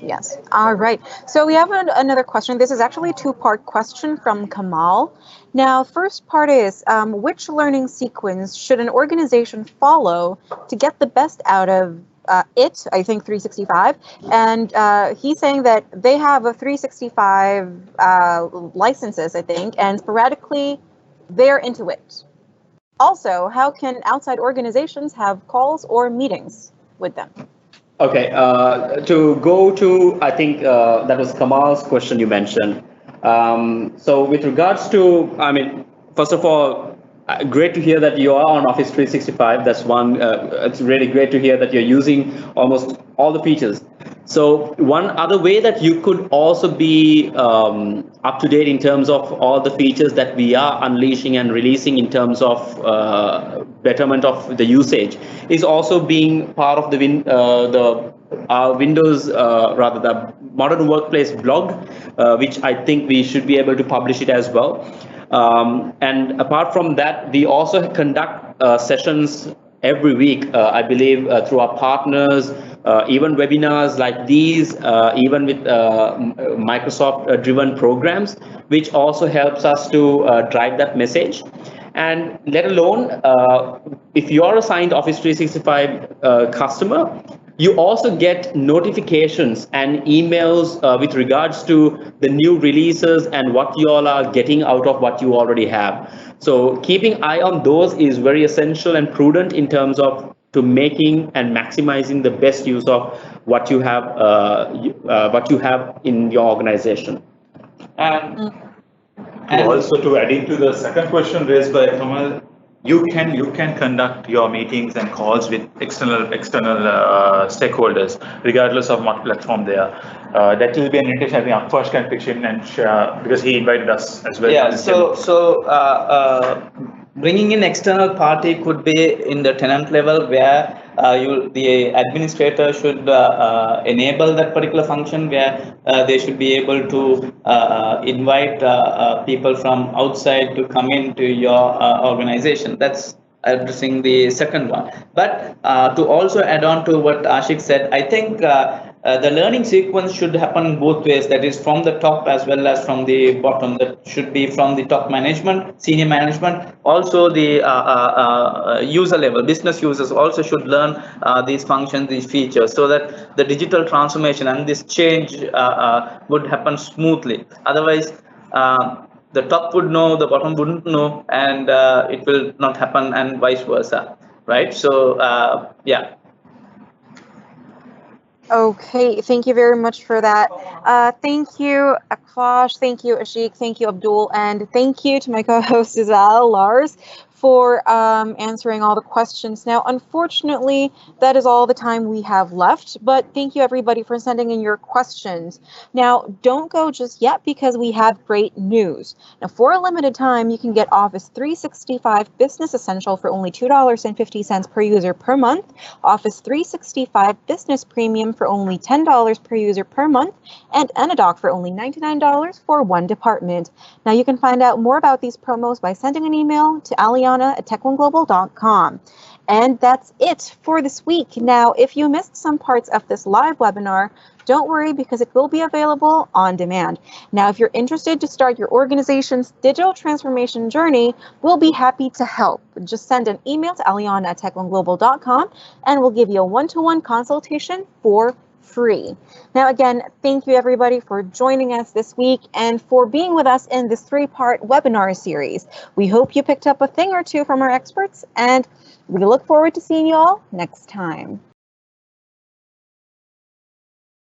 All right. So we have another question. This is actually a two-part question from Kamal. Now, first part is, which learning sequence should an organization follow to get the best out of it? I think 365. And he's saying that they have a 365 licenses, I think, and sporadically they're into it. Also, how can outside organizations have calls or meetings with them?
Okay, to go to, I think that was Kamal's question you mentioned. So with regards to, first of all, great to hear that you are on Office 365. That's one, it's really great to hear that you're using almost all the features. So one other way that you could also be up to date in terms of all the features that we are unleashing and releasing in terms of betterment of the usage is also being part of the Windows, rather the Modern Workplace blog, which I think we should be able to publish it as well. And apart from that, we also conduct sessions every week, I believe, through our partners, even webinars like these, even with Microsoft-driven programs, which also helps us to drive that message. And let alone, if you're a signed Office 365 customer, you also get notifications and emails with regards to the new releases and what you all are getting out of what you already have. So keeping eye on those is very essential and prudent in terms of to making and maximizing the best use of what you have in your organization.
And
also to add into the second question raised by Kamal, you can conduct your meetings and calls with external stakeholders, regardless of what platform they are. That will be an invitation. I think Akfash can pitch in and share, because he invited us as well.
Yeah. Bringing in external party could be in the tenant level, where the administrator should enable that particular function, where they should be able to invite people from outside to come into your organization. That's addressing the second one. But to also add on to what Ashik said, I think the learning sequence should happen both ways. That is, from the top as well as from the bottom. That should be from the top management, senior management. Also, the user level, business users also should learn these functions, these features, so that the digital transformation and this change would happen smoothly. Otherwise, the top would know, the bottom wouldn't know, and it will not happen, and vice versa, right? So, yeah.
Okay, thank you very much for that. Thank you, Akfash, thank you, Ashik, thank you, Abdul, and thank you to my co-host as well, Lars, for answering all the questions. Now, unfortunately, that is all the time we have left, but thank you everybody for sending in your questions. Now, don't go just yet, because we have great news. Now, for a limited time, you can get Office 365 Business Essential for only $2.50 per user per month, Office 365 Business Premium for only $10 per user per month, and Anadoc for only $99 for one department. Now, you can find out more about these promos by sending an email to aliana@techoneglobal.com. And that's it for this week. Now, if you missed some parts of this live webinar, don't worry, because it will be available on demand. Now, if you're interested to start your organization's digital transformation journey, we'll be happy to help. Just send an email to aliana@techoneglobal.com and we'll give you a one-to-one consultation for free. Now, again, thank you everybody for joining us this week and for being with us in this 3-part webinar series. We hope you picked up a thing or two from our experts, and we look forward to seeing you all next time.